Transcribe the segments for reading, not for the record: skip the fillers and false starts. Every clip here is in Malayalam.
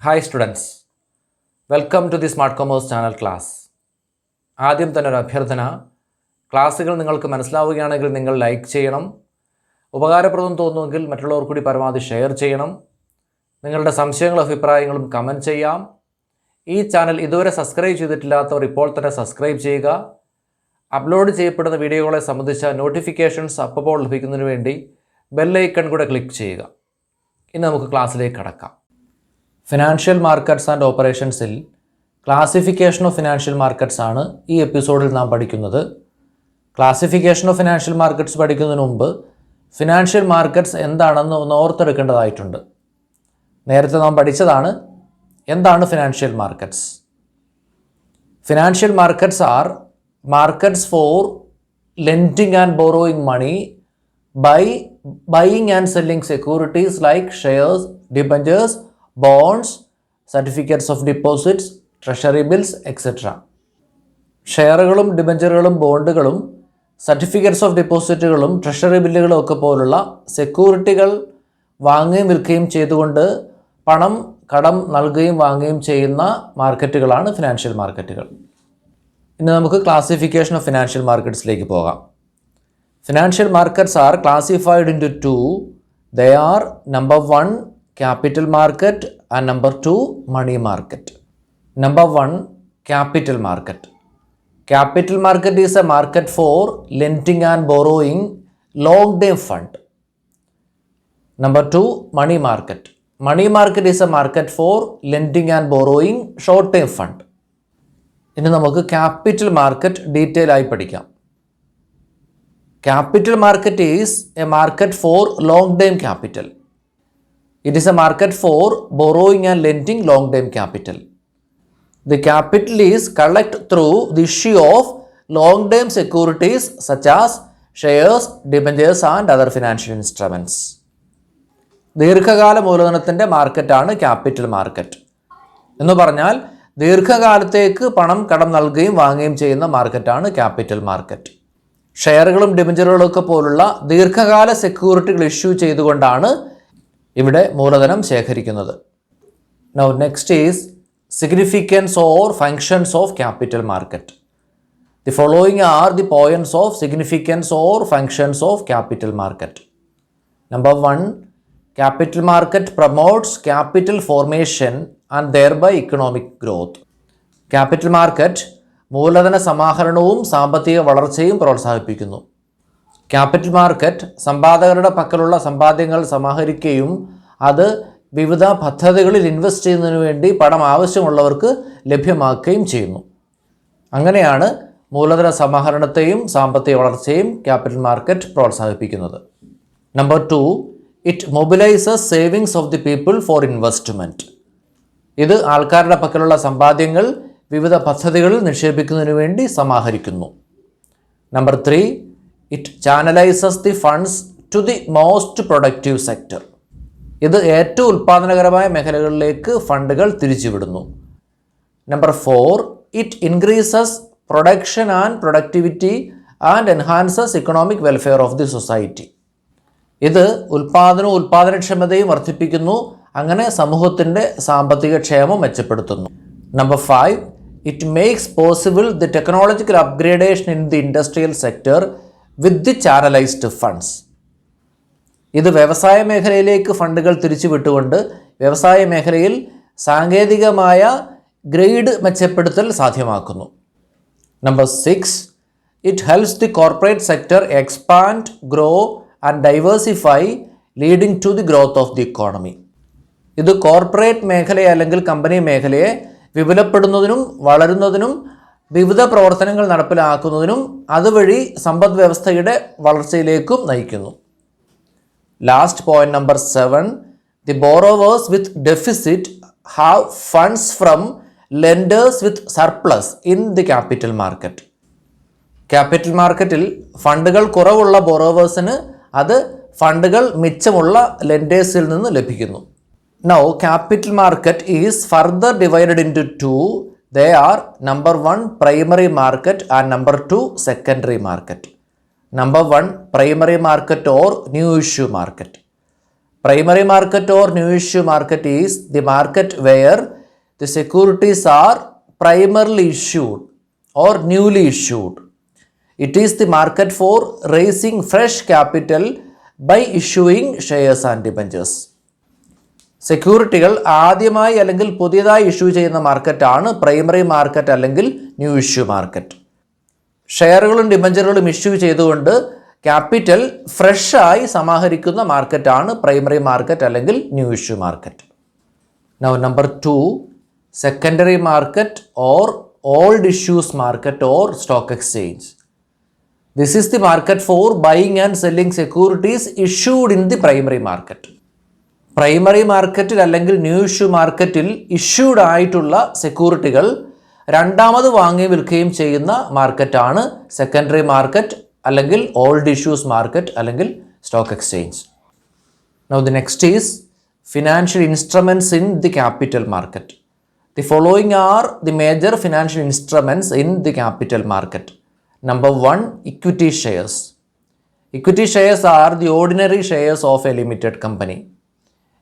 Hi students, welcome to the smart commerce channel class. ആദ്യം തന്നെ ഒരു അഭ്യർത്ഥന, ക്ലാസ്സുകൾ നിങ്ങൾക്ക് മനസ്സിലാവുകയാണെങ്കിൽ നിങ്ങൾ ലൈക്ക് ചെയ്യണം. ഉപകാരപ്രദം തോന്നുമെങ്കിൽ മറ്റുള്ളവർ കൂടി പരമാവധി ഷെയർ ചെയ്യണം. നിങ്ങളുടെ സംശയങ്ങളും അഭിപ്രായങ്ങളും കമൻറ്റ് ചെയ്യാം. ഈ ചാനൽ ഇതുവരെ സബ്സ്ക്രൈബ് ചെയ്തിട്ടില്ലാത്തവർ ഇപ്പോൾ തന്നെ സബ്സ്ക്രൈബ് ചെയ്യുക. അപ്ലോഡ് ചെയ്യപ്പെടുന്ന വീഡിയോകളെ സംബന്ധിച്ച നോട്ടിഫിക്കേഷൻസ് അപ്പോൾ ലഭിക്കുന്നതിന് വേണ്ടി ബെല്ലൈക്കൺ കൂടെ ക്ലിക്ക് ചെയ്യുക. ഇനി നമുക്ക് ക്ലാസ്സിലേക്ക് കടക്കാം. ഫിനാൻഷ്യൽ മാർക്കറ്റ്സ് ആൻഡ് ഓപ്പറേഷൻസിൽ ക്ലാസിഫിക്കേഷൻ ഓഫ് ഫിനാൻഷ്യൽ മാർക്കറ്റ്സ് ആണ് ഈ എപ്പിസോഡിൽ നാം പഠിക്കുന്നത്. ക്ലാസിഫിക്കേഷൻ ഓഫ് ഫിനാൻഷ്യൽ മാർക്കറ്റ്സ് പഠിക്കുന്നതിന് മുമ്പ് ഫിനാൻഷ്യൽ മാർക്കറ്റ്സ് എന്താണെന്ന് ഒന്ന് ഓർത്തെടുക്കേണ്ടതായിട്ടുണ്ട്. നേരത്തെ നാം പഠിച്ചതാണ്. എന്താണ് financial markets? Financial markets are markets for lending and borrowing money by buying and selling securities like shares, debentures, bonds, certificates of deposits, treasury bills, etc. ഷെയറുകളും ഡിബഞ്ചറുകളും ബോണ്ടുകളും സർട്ടിഫിക്കറ്റ്സ് ഓഫ് ഡെപ്പോസിറ്റുകളും ട്രഷറി ബില്ലുകളും ഒക്കെ പോലുള്ള സെക്യൂരിറ്റികൾ വാങ്ങുകയും വിൽക്കുകയും ചെയ്തുകൊണ്ട് പണം കടം നൽകുകയും വാങ്ങുകയും ചെയ്യുന്ന മാർക്കറ്റുകളാണ് ഫിനാൻഷ്യൽ മാർക്കറ്റുകൾ. ഇനി നമുക്ക് ക്ലാസിഫിക്കേഷൻ ഓഫ് ഫിനാൻഷ്യൽ മാർക്കറ്റ്സിലേക്ക് പോകാം. Financial markets are classified into two. They are number 1 capital market and number 2 money market. Number 1 capital market. Capital market is a market for lending and borrowing long-term fund. Number 2 money market. Money market is a market for lending and borrowing short-term fund. ഇനി നമുക്ക് capital market ഡീറ്റെയിൽ ആയി പഠിക്കാം. Capital market is a market for long-term capital. It is a market for borrowing and lending long-term capital. The capital is collected through the issue of long-term securities such as shares, debentures and other financial instruments. ദീർഘകാല മൂലധനത്തിൻ്റെ മാർക്കറ്റാണ് ക്യാപിറ്റൽ മാർക്കറ്റ്. എന്ന് പറഞ്ഞാൽ ദീർഘകാലത്തേക്ക് പണം കടം നൽകുകയും വാങ്ങുകയും ചെയ്യുന്ന മാർക്കറ്റാണ് ക്യാപിറ്റൽ മാർക്കറ്റ്. ഷെയറുകളും ഡിബഞ്ചറുകളൊക്കെ പോലുള്ള ദീർഘകാല സെക്യൂരിറ്റികൾ ഇഷ്യൂ ചെയ്തുകൊണ്ടാണ് ഇവിടെ മൂലധനം ശേഖരിക്കുന്നത്. Now next is significance or functions of capital market. The following are the points of significance or functions of capital market. Number 1, capital market promotes capital formation and thereby economic growth. Capital market മൂലധന സമാഹരണവും സാമ്പത്തിക വളർച്ചയും പ്രോത്സാഹിപ്പിക്കുന്നു. ക്യാപിറ്റൽ മാർക്കറ്റ് സമ്പാദകരുടെ പക്കലുള്ള സമ്പാദ്യങ്ങൾ സമാഹരിക്കുകയും അത് വിവിധ പദ്ധതികളിൽ ഇൻവെസ്റ്റ് ചെയ്യുന്നതിന് വേണ്ടി പണം ആവശ്യമുള്ളവർക്ക് ലഭ്യമാക്കുകയും ചെയ്യുന്നു. അങ്ങനെയാണ് മൂലധന സമാഹരണത്തെയും സാമ്പത്തിക വളർച്ചയും ക്യാപിറ്റൽ മാർക്കറ്റ് പ്രോത്സാഹിപ്പിക്കുന്നത്. Number 2, it mobilises savings of the people for investment. ഇത് ആൾക്കാരുടെ പക്കലുള്ള സമ്പാദ്യങ്ങൾ വിവിധ പദ്ധതികളിൽ നിക്ഷേപിക്കുന്നതിന് വേണ്ടി സമാഹരിക്കുന്നു. Number 3, it channelises the funds to the most productive sector. ഇത് ഏറ്റവും ഉൽപ്പാദനകരമായ മേഖലകളിലേക്ക് ഫണ്ടുകൾ തിരിച്ചുവിടുന്നു. Number 4, it increases production and productivity and enhances economic welfare of the society. ഇത് ഉൽപ്പാദനവും ഉൽപ്പാദനക്ഷമതയും വർദ്ധിപ്പിക്കുന്നു. അങ്ങനെ സമൂഹത്തിൻ്റെ സാമ്പത്തിക ക്ഷേമം മെച്ചപ്പെടുത്തുന്നു. Number 5, it makes possible the technological upgradation in the industrial sector with the channelized funds. ഇത് വ്യവസായ മേഖലയിലേക്ക് ഫണ്ടുകൾ തിരിച്ചു വിട്ടുകൊണ്ട് വ്യവസായ മേഖലയിൽ സാങ്കേതികമായ ഗ്രേഡ് മെച്ചപ്പെടുത്തൽ സാധ്യമാക്കുന്നു. Number 6, it helps the corporate sector expand, grow and diversify, leading to the growth of the economy. ഇത് കോർപ്പറേറ്റ് മേഖലയെ അല്ലെങ്കിൽ കമ്പനി മേഖലയെ വിപുലപ്പെടുന്നതിനും വളരുന്നതിനും വിവിധ പ്രവർത്തനങ്ങൾ നടപ്പിലാക്കുന്നതിനും അതുവഴി സമ്പദ് വ്യവസ്ഥയുടെ വളർച്ചയിലേക്കും നയിക്കുന്നു. Last point number 7, the borrowers with deficit have funds from lenders with surplus in the capital market. Capital മാർക്കറ്റിൽ ഫണ്ടുകൾ കുറവുള്ള ബോറോവേഴ്സിന് അത് ഫണ്ടുകൾ മിച്ചമുള്ള ലെൻഡേഴ്സിൽ നിന്ന് ലഭിക്കുന്നു. Now, capital market is further divided into two. They are number 1 primary market and number 2 secondary market. Number 1 primary market or new issue market. Primary market or new issue market is the market where the securities are primarily issued or newly issued. It is the market for raising fresh capital by issuing shares and debentures. സെക്യൂരിറ്റികൾ ആദ്യമായി അല്ലെങ്കിൽ പുതിയതായി ഇഷ്യൂ ചെയ്യുന്ന മാർക്കറ്റാണ് പ്രൈമറി മാർക്കറ്റ് അല്ലെങ്കിൽ ന്യൂ ഇഷ്യൂ മാർക്കറ്റ്. ഷെയറുകളും ഡിബഞ്ചറുകളും ഇഷ്യൂ ചെയ്തുകൊണ്ട് ക്യാപിറ്റൽ ഫ്രഷായി സമാഹരിക്കുന്ന മാർക്കറ്റാണ് പ്രൈമറി മാർക്കറ്റ് അല്ലെങ്കിൽ new issue market. Now number 2, secondary market or old issues market or stock exchange. This is the market for buying and selling securities issued in the primary market. Primary മാർക്കറ്റിൽ അല്ലെങ്കിൽ ന്യൂ ഇഷ്യൂ മാർക്കറ്റിൽ ഇഷ്യൂഡ് ആയിട്ടുള്ള സെക്യൂരിറ്റികൾ രണ്ടാമത് വാങ്ങുകയും വിൽക്കുകയും ചെയ്യുന്ന മാർക്കറ്റാണ് സെക്കൻഡറി മാർക്കറ്റ് അല്ലെങ്കിൽ ഓൾഡ് ഇഷ്യൂസ് മാർക്കറ്റ് അല്ലെങ്കിൽ stock exchange. Now the next is financial instruments in the capital market. The following are the major financial instruments in the capital market. Number 1, equity shares. Equity shares are the ordinary shares of a limited company.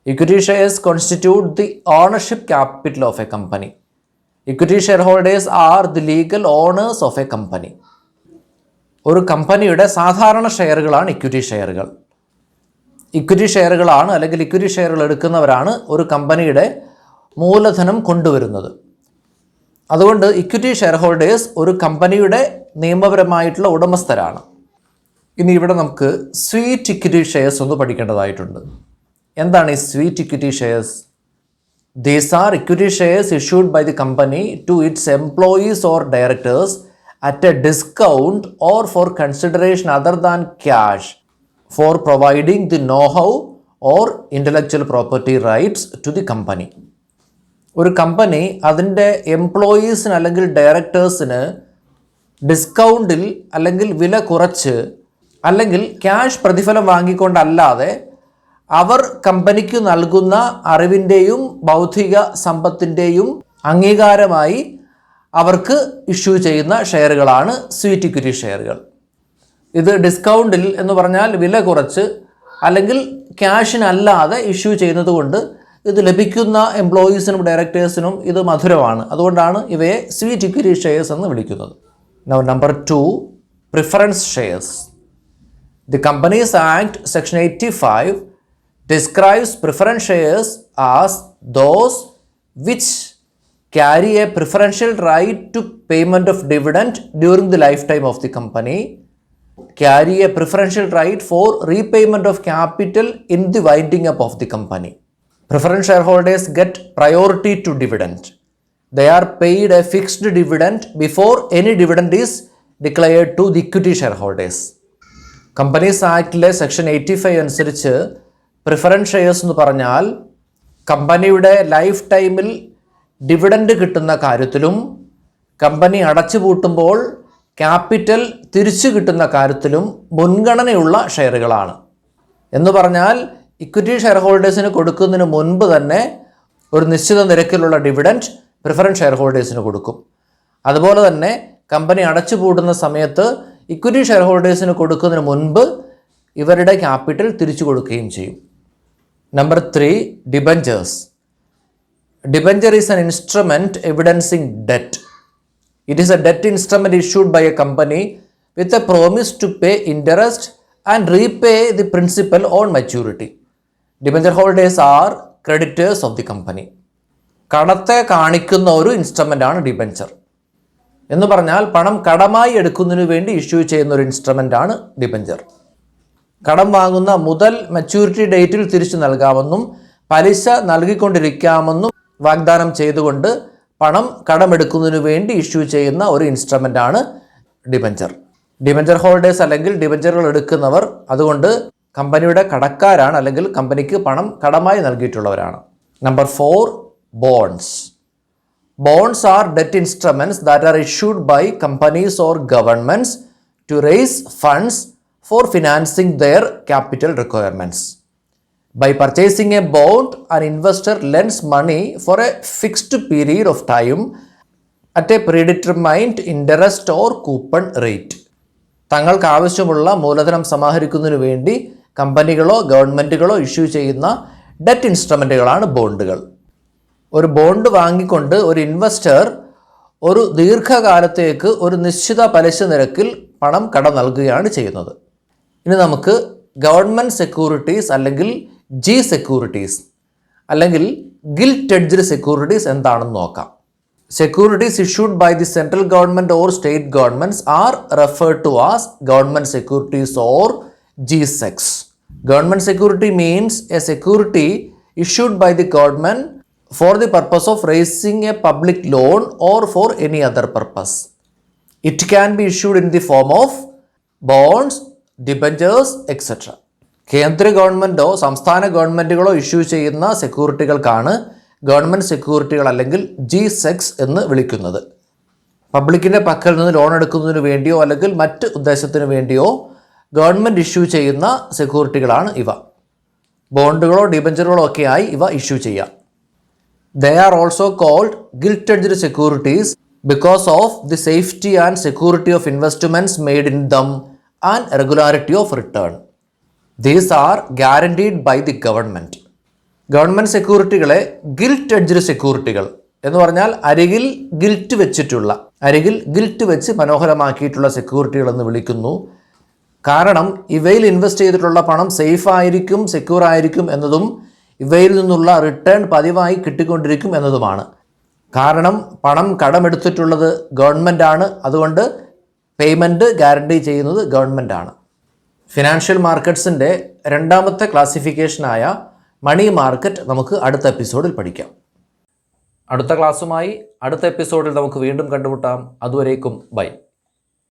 Equity shares constitute the ownership capital of a company. Equity shareholders are the legal owners of a company. ഒരു കമ്പനിയുടെ സാധാരണ ഷെയറുകളാണ് ഇക്വിറ്റി ഷെയറുകൾ. ഇക്വിറ്റി ഷെയറുകളാണ് അല്ലെങ്കിൽ ഇക്വിറ്റി ഷെയറുകൾ എടുക്കുന്നവരാണ് ഒരു കമ്പനിയുടെ മൂലധനം കൊണ്ടുവരുന്നത്. അതുകൊണ്ട് ഇക്വിറ്റി ഷെയർ ഹോൾഡേഴ്സ് ഒരു കമ്പനിയുടെ നിയമപരമായിട്ടുള്ള ഉടമസ്ഥരാണ്. ഇനി ഇവിടെ നമുക്ക് സ്വീറ്റ് ഇക്വിറ്റി ഷെയർസ് ഒന്ന് പഠിക്കേണ്ടതായിട്ടുണ്ട്. എന്താണ് ഈ sweat equity shares? These are equity shares issued by the company to its employees or directors at a discount or for consideration other than cash for providing the know how or intellectual property rights to the company. ഒരു കമ്പനി അതിൻ്റെ എംപ്ലോയീസിന് അല്ലെങ്കിൽ ഡയറക്ടേഴ്സിന് ഡിസ്കൗണ്ടിൽ അല്ലെങ്കിൽ വില കുറച്ച് അല്ലെങ്കിൽ ക്യാഷ് പ്രതിഫലം വാങ്ങിക്കൊണ്ടല്ലാതെ അവർ കമ്പനിക്ക് നൽകുന്ന അറിവിൻ്റെയും ബൗദ്ധിക സമ്പത്തിൻ്റെയും അംഗീകാരമായി അവർക്ക് ഇഷ്യൂ ചെയ്യുന്ന ഷെയറുകളാണ് സ്വീറ്റ് ഇക്വിറ്റി ഷെയറുകൾ. ഇത് ഡിസ്കൗണ്ടിൽ എന്ന് പറഞ്ഞാൽ വില കുറച്ച് അല്ലെങ്കിൽ ക്യാഷിനല്ലാതെ ഇഷ്യൂ ചെയ്യുന്നത് കൊണ്ട് ഇത് ലഭിക്കുന്ന എംപ്ലോയീസിനും ഡയറക്ടേഴ്സിനും ഇത് മധുരമാണ്. അതുകൊണ്ടാണ് ഇവയെ സ്വീറ്റ് ഇക്വിറ്റി ഷെയർസ് എന്ന് വിളിക്കുന്നത്. Now number 2, preference shares. The companies act section 85 describes preference shares as those which carry a preferential right to payment of dividend during the lifetime of the company, carry a preferential right for repayment of capital in the winding up of the company. Preference shareholders get priority to dividend. They are paid a fixed dividend before any dividend is declared to the equity shareholders. Companies ആക്ടിലെ സെക്ഷൻ 85 അനുസരിച്ച് പ്രിഫറൻസ് ഷെയർസ് എന്ന് പറഞ്ഞാൽ കമ്പനിയുടെ ലൈഫ് ടൈമിൽ ഡിവിഡൻഡ് കിട്ടുന്ന കാര്യത്തിലും കമ്പനി അടച്ചുപൂട്ടുമ്പോൾ ക്യാപിറ്റൽ തിരിച്ചു കിട്ടുന്ന കാര്യത്തിലും മുൻഗണനയുള്ള ഷെയറുകളാണ്. എന്ന് പറഞ്ഞാൽ ഇക്വിറ്റി ഷെയർ ഹോൾഡേഴ്സിന് കൊടുക്കുന്നതിന് മുൻപ് തന്നെ ഒരു നിശ്ചിത നിരക്കിലുള്ള ഡിവിഡൻഡ് പ്രിഫറൻസ് ഷെയർ ഹോൾഡേഴ്സിന് കൊടുക്കും. അതുപോലെ തന്നെ കമ്പനി അടച്ചുപൂട്ടുന്ന സമയത്ത് ഇക്വിറ്റി ഷെയർ ഹോൾഡേഴ്സിന് കൊടുക്കുന്നതിന് മുൻപ് ഇവരുടെ ക്യാപിറ്റൽ തിരിച്ചു കൊടുക്കുകയും ചെയ്യും. Number 3, debentures. Debenture is an instrument evidencing debt. It is a debt instrument issued by a company with a promise to pay interest and repay the principal on maturity. Debenture holders are creditors of the company. കടത്തെ കാണിക്കുന്ന ഒരു ഇൻസ്ട്രുമെൻ്റ് ആണ് ഡിബഞ്ചർ. എന്ന് പറഞ്ഞാൽ പണം കടമായി എടുക്കുന്നതിന് വേണ്ടി ഇഷ്യൂ ചെയ്യുന്ന ഒരു ഇൻസ്ട്രുമെൻ്റ് ആണ് ഡിബഞ്ചർ. കടം വാങ്ങുന്ന മുതൽ മെച്യൂരിറ്റി ഡേറ്റിൽ തിരിച്ചു നൽകാമെന്നും പലിശ നൽകിക്കൊണ്ടിരിക്കാമെന്നും വാഗ്ദാനം ചെയ്തുകൊണ്ട് പണം കടമെടുക്കുന്നതിന് വേണ്ടി ഇഷ്യൂ ചെയ്യുന്ന ഒരു ഇൻസ്ട്രുമെൻ്റ് ആണ് ഡിബഞ്ചർ. ഡിബഞ്ചർ ഹോൾഡേഴ്സ് അല്ലെങ്കിൽ ഡിബഞ്ചറുകൾ എടുക്കുന്നവർ അതുകൊണ്ട് കമ്പനിയുടെ കടക്കാരാണ് അല്ലെങ്കിൽ കമ്പനിക്ക് പണം കടമായി നൽകിയിട്ടുള്ളവരാണ്. Number 4, bonds. Bonds are debt instruments that are issued by companies or governments to raise funds for financing their capital requirements. By purchasing a bond, an investor lends money for a fixed period of time at a predetermined interest or coupon rate. തങ്ങൾക്ക് ആവശ്യമുള്ള മൂലധനം സമാഹരിക്കുന്നതിന് വേണ്ടി കമ്പനികളോ ഗവൺമെൻറ്റുകളോ ഇഷ്യൂ ചെയ്യുന്ന ഡെറ്റ് ഇൻസ്ട്രുമെൻറ്റുകളാണ് ബോണ്ടുകൾ. ഒരു ബോണ്ട് വാങ്ങിക്കൊണ്ട് ഒരു ഇൻവെസ്റ്റർ ഒരു ദീർഘകാലത്തേക്ക് ഒരു നിശ്ചിത പലിശ നിരക്കിൽ പണം കടം നൽകുകയാണ് ചെയ്യുന്നത്. ഇനി നമുക്ക് ഗവൺമെൻറ് സെക്യൂരിറ്റീസ് അല്ലെങ്കിൽ ജി സെക്യൂരിറ്റീസ് അല്ലെങ്കിൽ ഗിൽറ്റ് എഡ്ജ്ഡ് സെക്യൂരിറ്റീസ് എന്താണെന്ന് നോക്കാം. Securities issued by the central government or state governments are referred to as government securities or G-SECs. Government security means a security issued by the government for the purpose of raising a public loan or for any other purpose. It can be issued in the form of bonds, debentures, etc. കേന്ദ്ര ഗവൺമെൻറ്റോ സംസ്ഥാന ഗവൺമെൻറ്റുകളോ ഇഷ്യൂ ചെയ്യുന്ന സെക്യൂരിറ്റികൾക്കാണ് ഗവൺമെൻറ് സെക്യൂരിറ്റികൾ അല്ലെങ്കിൽ G-SECs എന്ന് വിളിക്കുന്നത്. പബ്ലിക്കിൻ്റെ പക്കൽ നിന്ന് ലോൺ എടുക്കുന്നതിന് വേണ്ടിയോ അല്ലെങ്കിൽ മറ്റ് ഉദ്ദേശത്തിന് വേണ്ടിയോ ഗവൺമെൻറ് ഇഷ്യൂ ചെയ്യുന്ന സെക്യൂരിറ്റികളാണ് ഇവ. ബോണ്ടുകളോ ഡിബഞ്ചറുകളോ ഒക്കെയായി ഇവ ഇഷ്യൂ ചെയ്യാം. They are also called gilt edged securities because of the safety and security of investments made in them and regularity of return. These are guaranteed by the government. Government സെക്യൂരിറ്റികളെ ഗിൽറ്റ് എഡ്ജ്ഡ് സെക്യൂരിറ്റികൾ എന്ന് പറഞ്ഞാൽ അരികിൽ ഗിൽറ്റ് വെച്ച് മനോഹരമാക്കിയിട്ടുള്ള സെക്യൂരിറ്റികൾ എന്ന് വിളിക്കുന്നു. കാരണം ഇവയിൽ ഇൻവെസ്റ്റ് ചെയ്തിട്ടുള്ള പണം സേഫ് ആയിരിക്കും, സെക്യൂർ ആയിരിക്കും എന്നതും ഇവയിൽ നിന്നുള്ള റിട്ടേൺ പതിവായി കിട്ടിക്കൊണ്ടിരിക്കും എന്നതുമാണ്. കാരണം പണം കടമെടുത്തിട്ടുള്ളത് ഗവൺമെൻറ്റാണ്, അതുകൊണ്ട് പേയ്മെൻറ്റ് ഗ്യാരണ്ടി ചെയ്യുന്നത് ഗവൺമെൻറ്റാണ്. ഫിനാൻഷ്യൽ മാർക്കറ്റ്സിൻ്റെ രണ്ടാമത്തെ ക്ലാസിഫിക്കേഷനായ മണി മാർക്കറ്റ് നമുക്ക് അടുത്ത എപ്പിസോഡിൽ പഠിക്കാം. അടുത്ത ക്ലാസ്സുമായി അടുത്ത എപ്പിസോഡിൽ നമുക്ക് വീണ്ടും കണ്ടുമുട്ടാം. അതുവരേക്കും ബൈ.